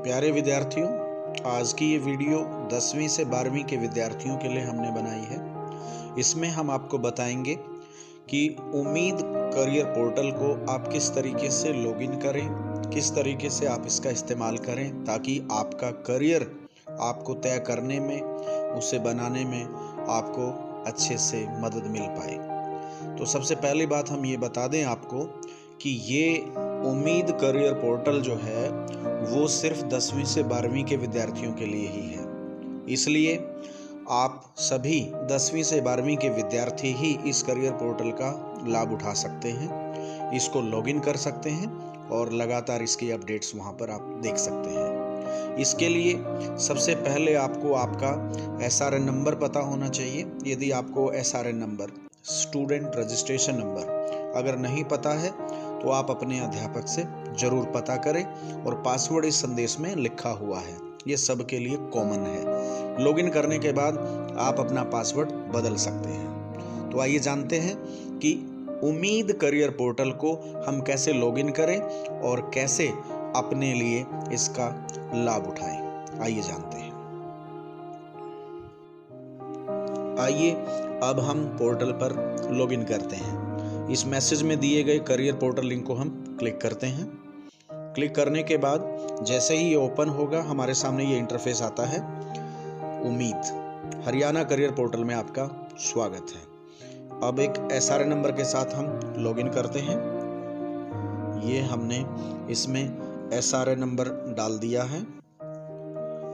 प्यारे विद्यार्थियों, आज की ये वीडियो 10वीं से 12वीं के विद्यार्थियों के लिए हमने बनाई है। इसमें हम आपको बताएंगे कि उम्मीद करियर पोर्टल को आप किस तरीके से लॉगिन करें, किस तरीके से आप इसका इस्तेमाल करें ताकि आपका करियर आपको तय करने में, उसे बनाने में आपको अच्छे से मदद मिल पाए। तो सबसे पहली बात हम ये बता दें आपको कि ये उम्मीद करियर पोर्टल जो है वो सिर्फ 10वीं से 12वीं के विद्यार्थियों के लिए ही है। इसलिए आप सभी 10वीं से 12वीं के विद्यार्थी ही इस करियर पोर्टल का लाभ उठा सकते हैं, इसको लॉगिन कर सकते हैं और लगातार इसकी अपडेट्स वहां पर आप देख सकते हैं। इसके लिए सबसे पहले आपको आपका SRN नंबर पता होना चाहिए। यदि आपको SRN number, student registration number अगर नहीं पता है तो आप अपने अध्यापक से जरूर पता करें और पासवर्ड इस संदेश में लिखा हुआ है, ये सबके लिए कॉमन है। लॉगिन करने के बाद आप अपना पासवर्ड बदल सकते हैं। तो आइए जानते हैं कि उम्मीद करियर पोर्टल को हम कैसे लॉगिन करें और कैसे अपने लिए इसका लाभ उठाएं। आइए जानते हैं। आइए अब हम पोर्टल पर लॉगिन करते हैं। इस मैसेज में दिए गए करियर पोर्टल लिंक को हम क्लिक करते हैं। क्लिक करने के बाद जैसे ही ये ओपन होगा हमारे सामने ये इंटरफेस आता है। उम्मीद हरियाणा करियर पोर्टल में आपका स्वागत है। अब एक SRN नंबर के साथ हम लॉगिन करते हैं। ये हमने इसमें SRN नंबर डाल दिया है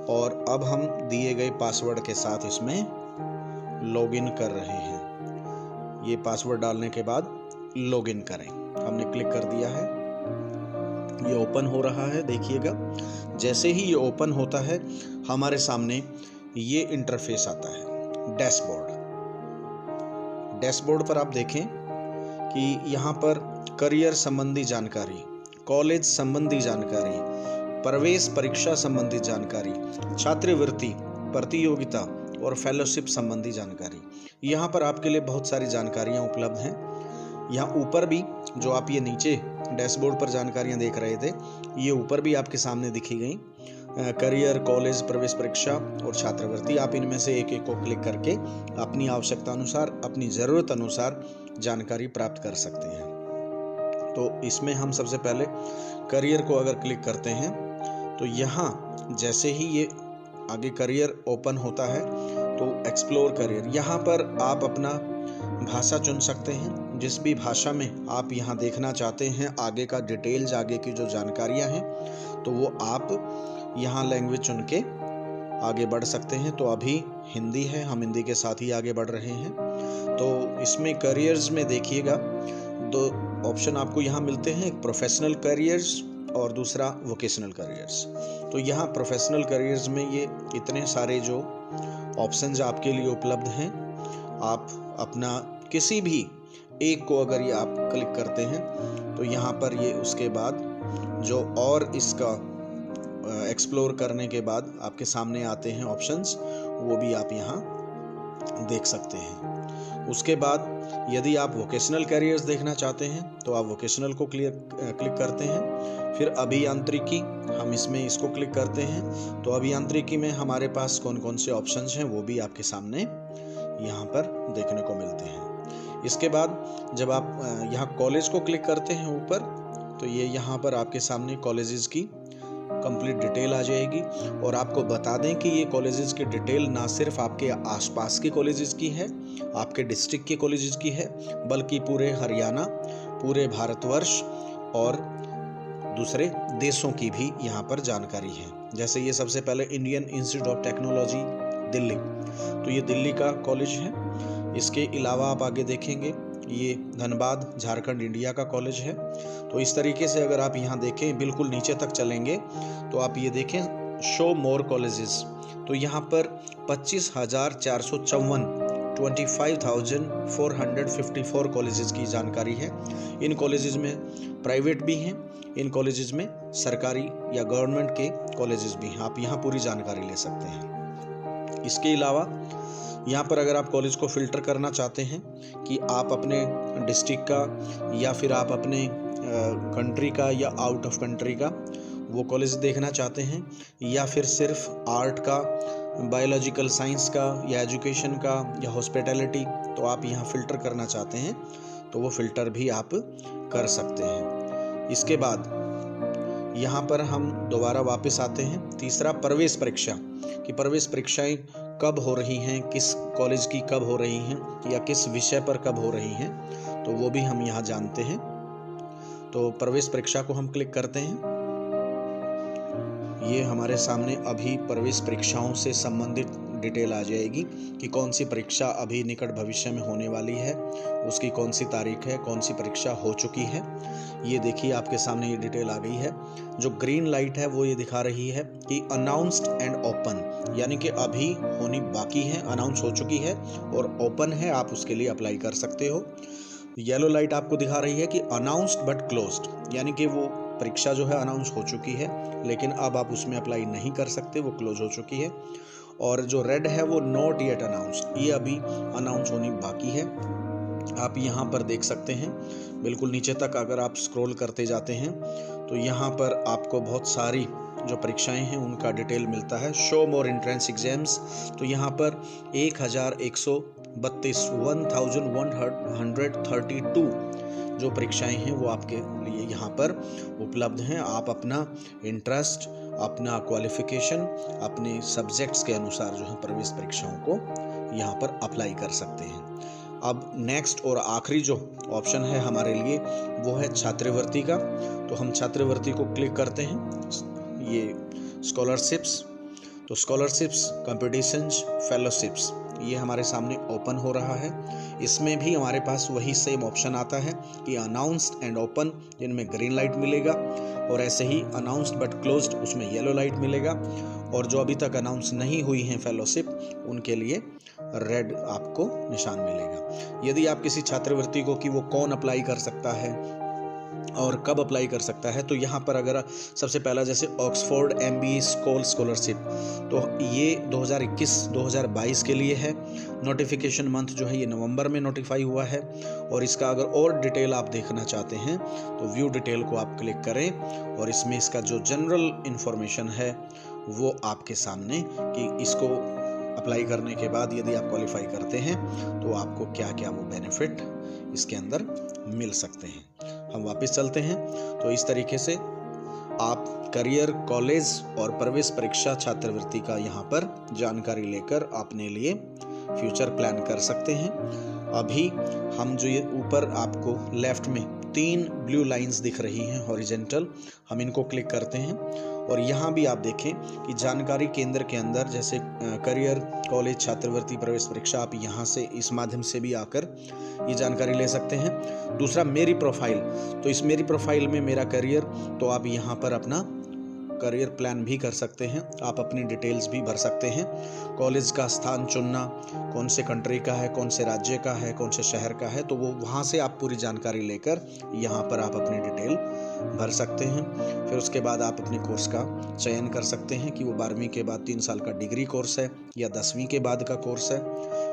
और अब हम दिए गए पासवर्ड के साथ इसमें लॉगिन कर रहे हैं। ये पासवर्ड डालने के बाद लॉगिन करें। हमने क्लिक कर दिया है, ये ओपन हो रहा है। देखिएगा जैसे ही ये ओपन होता है हमारे सामने ये इंटरफेस आता है। डैशबोर्ड पर आप देखें कि यहाँ पर करियर संबंधी जानकारी, कॉलेज संबंधी जानकारी, प्रवेश परीक्षा संबंधी जानकारी, छात्रवृत्ति, प्रतियोगिता और फेलोशिप संबंधी जानकारी, यहाँ पर आपके लिए बहुत सारी जानकारियाँ उपलब्ध हैं। यहाँ ऊपर भी जो आप ये नीचे डैशबोर्ड पर जानकारियाँ देख रहे थे, ये ऊपर भी आपके सामने दिखी गई। करियर, कॉलेज, प्रवेश परीक्षा और छात्रवृत्ति, आप इनमें से एक एक को क्लिक करके अपनी आवश्यकता अनुसार, अपनी ज़रूरत अनुसार जानकारी प्राप्त कर सकते हैं। तो इसमें हम सबसे पहले करियर को अगर क्लिक करते हैं तो यहाँ जैसे ही ये आगे करियर ओपन होता है तो एक्सप्लोर करियर, यहाँ पर आप अपना भाषा चुन सकते हैं। जिस भी भाषा में आप यहाँ देखना चाहते हैं आगे का डिटेल्स, आगे की जो जानकारियाँ हैं, तो वो आप यहाँ लैंग्वेज चुन के आगे बढ़ सकते हैं। तो अभी हिंदी है, हम हिंदी के साथ ही आगे बढ़ रहे हैं। तो इसमें करियर्स में देखिएगा दो ऑप्शन आपको यहाँ मिलते हैं, एक प्रोफेशनल करियर्स और दूसरा वोकेशनल करियर्स। तो यहाँ प्रोफेशनल करियर्स में ये इतने सारे जो ऑप्शंस आपके लिए उपलब्ध हैं, आप अपना किसी भी एक को अगर ये आप क्लिक करते हैं तो यहाँ पर ये उसके बाद जो और इसका एक्सप्लोर करने के बाद आपके सामने आते हैं ऑप्शंस, वो भी आप यहाँ देख सकते हैं। उसके बाद यदि आप वोकेशनल करियर्स देखना चाहते हैं तो आप वोकेशनल को क्लिक करते हैं। फिर अभियांत्रिकी, हम इसमें इसको क्लिक करते हैं तो अभियांत्रिकी में हमारे पास कौन कौन से ऑप्शंस हैं वो भी आपके सामने यहाँ पर देखने को मिलते हैं। इसके बाद जब आप यहाँ कॉलेज को क्लिक करते हैं ऊपर, तो ये यहाँ पर आपके सामने कॉलेजेस की कंप्लीट डिटेल आ जाएगी। और आपको बता दें कि ये कॉलेजेस की डिटेल ना सिर्फ आपके आसपास के कॉलेजेस की है, आपके डिस्ट्रिक्ट के कॉलेजेस की है, बल्कि पूरे हरियाणा, पूरे भारतवर्ष और दूसरे देशों की भी यहाँ पर जानकारी है। जैसे ये सबसे पहले Indian institute of technology Delhi, तो ये दिल्ली का कॉलेज है। इसके अलावा आप आगे देखेंगे ये धनबाद झारखंड इंडिया का कॉलेज है। तो इस तरीके से अगर आप यहाँ देखें, बिल्कुल नीचे तक चलेंगे तो आप ये देखें शो मोर कॉलेजेस, तो यहाँ पर 25,454 25,454 कॉलेजेस की जानकारी है। इन कॉलेजेस में प्राइवेट भी हैं, इन कॉलेजेस में सरकारी या गवर्नमेंट के कॉलेजेस भी हैं। आप यहाँ पूरी जानकारी ले सकते हैं। इसके अलावा यहाँ पर अगर आप कॉलेज को फिल्टर करना चाहते हैं कि आप अपने डिस्ट्रिक्ट का या फिर आप अपने कंट्री का या आउट ऑफ कंट्री का, वो कॉलेज देखना चाहते हैं, या फिर सिर्फ आर्ट का, बायोलॉजिकल साइंस का, या एजुकेशन का, या हॉस्पिटैलिटी, तो आप यहाँ फ़िल्टर करना चाहते हैं तो वो फ़िल्टर भी आप कर सकते हैं। इसके बाद यहाँ पर हम दोबारा वापस आते हैं। तीसरा, प्रवेश परीक्षा, कि प्रवेश परीक्षाएं कब हो रही हैं, किस कॉलेज की कब हो रही हैं, या किस विषय पर कब हो रही हैं, तो वो भी हम यहाँ जानते हैं। तो प्रवेश परीक्षा को हम क्लिक करते हैं। ये हमारे सामने अभी प्रवेश परीक्षाओं से संबंधित डिटेल आ जाएगी कि कौन सी परीक्षा अभी निकट भविष्य में होने वाली है, उसकी कौन सी तारीख है, कौन सी परीक्षा हो चुकी है। ये देखिए आपके सामने ये डिटेल आ गई है। जो ग्रीन लाइट है वो ये दिखा रही है कि अनाउंस्ड एंड ओपन, यानी कि अभी होनी बाकी है, अनाउंस हो चुकी है और ओपन है, आप उसके लिए अप्लाई कर सकते हो। येलो लाइट आपको दिखा रही है कि अनाउंस्ड बट क्लोज्ड, यानी कि वो परीक्षा जो है अनाउंस हो चुकी है लेकिन अब आप उसमें अप्लाई नहीं कर सकते, वो क्लोज हो चुकी है। और जो रेड है वो नॉट येट अनाउंस्ड, ये अभी अनाउंस होनी बाकी है। आप यहाँ पर देख सकते हैं, बिल्कुल नीचे तक अगर आप स्क्रॉल करते जाते हैं तो यहाँ पर आपको बहुत सारी जो परीक्षाएं हैं उनका डिटेल मिलता है। शो मोर एंट्रेंस एग्जाम्स, तो यहाँ पर 1132 1132 जो परीक्षाएं हैं वो आपके लिए यहाँ पर उपलब्ध हैं। आप अपना इंटरेस्ट, अपना क्वालिफिकेशन, अपने सब्जेक्ट्स के अनुसार जो है प्रवेश परीक्षाओं को यहाँ पर अप्लाई कर सकते हैं। अब नेक्स्ट और आखिरी जो ऑप्शन है हमारे लिए वो है छात्रवृत्ति का। तो हम छात्रवृत्ति को क्लिक करते हैं। ये स्कॉलरशिप्स, तो स्कॉलरशिप्स, कॉम्पिटिशन्स, फेलोशिप्स, ये हमारे सामने ओपन हो रहा है। इसमें भी हमारे पास वही सेम ऑप्शन आता है कि अनाउंस्ड एंड ओपन, जिनमें ग्रीन लाइट मिलेगा, और ऐसे ही अनाउंस्ड बट क्लोज्ड, उसमें येलो लाइट मिलेगा। और जो अभी तक अनाउंस नहीं हुई हैं फेलोशिप, उनके लिए रेड आपको निशान मिलेगा। यदि आप किसी छात्रवृत्ति को कि वो कौन अप्लाई कर सकता है और कब अप्लाई कर सकता है, तो यहाँ पर अगर सबसे पहला जैसे ऑक्सफोर्ड MBE स्कॉलरशिप, तो ये 2021-2022 के लिए है। नोटिफिकेशन मंथ जो है ये नवंबर में नोटिफाई हुआ है। और इसका अगर और डिटेल आप देखना चाहते हैं तो व्यू डिटेल को आप क्लिक करें और इसमें इसका जो जनरल इंफॉर्मेशन है वो आपके सामने, कि इसको अप्लाई करने के बाद यदि आप क्वालिफाई करते हैं तो आपको क्या क्या वो बेनिफिट इसके अंदर मिल सकते हैं। हम वापस चलते हैं। तो इस तरीके से आप करियर, कॉलेज और प्रवेश परीक्षा छात्रवृत्ति का यहाँ पर जानकारी लेकर अपने लिए फ्यूचर प्लान कर सकते हैं। अभी हम जो ये ऊपर आपको लेफ्ट में 3 ब्लू लाइंस दिख रही हैं हॉरिजेंटल, हम इनको क्लिक करते हैं और यहाँ भी आप देखें कि जानकारी केंद्र के अंदर जैसे करियर, कॉलेज, छात्रवृत्ति, प्रवेश परीक्षा, आप यहाँ से इस माध्यम से भी आकर ये जानकारी ले सकते हैं। दूसरा, मेरी प्रोफाइल, तो इस मेरी प्रोफाइल में मेरा करियर, तो आप यहाँ पर अपना करियर प्लान भी कर सकते हैं, आप अपनी डिटेल्स भी भर सकते हैं। कॉलेज का स्थान चुनना, कौन से कंट्री का है, कौन से राज्य का है, कौन से शहर का है, तो वो वहाँ से आप पूरी जानकारी लेकर यहाँ पर आप अपनी डिटेल भर सकते हैं। फिर उसके बाद आप अपने कोर्स का चयन कर सकते हैं कि वो 12वीं के बाद 3 साल का डिग्री कोर्स है या 10वीं के बाद का कोर्स है।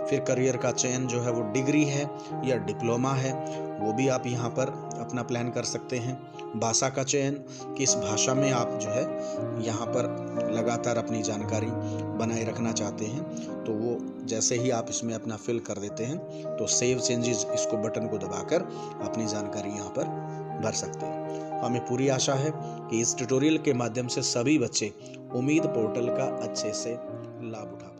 फिर करियर का चयन जो है वो डिग्री है या डिप्लोमा है, वो भी आप यहाँ पर अपना प्लान कर सकते हैं। भाषा का चयन, किस भाषा में आप जो है यहाँ पर लगातार अपनी जानकारी बनाए रखना चाहते हैं, तो वो जैसे ही आप इसमें अपना फिल कर देते हैं तो सेव चेंजेस, इसको बटन को दबाकर अपनी जानकारी यहाँ पर भर सकते हैं। हमें पूरी आशा है कि इस ट्यूटोरियल के माध्यम से सभी बच्चे उम्मीद पोर्टल का अच्छे से लाभ उठा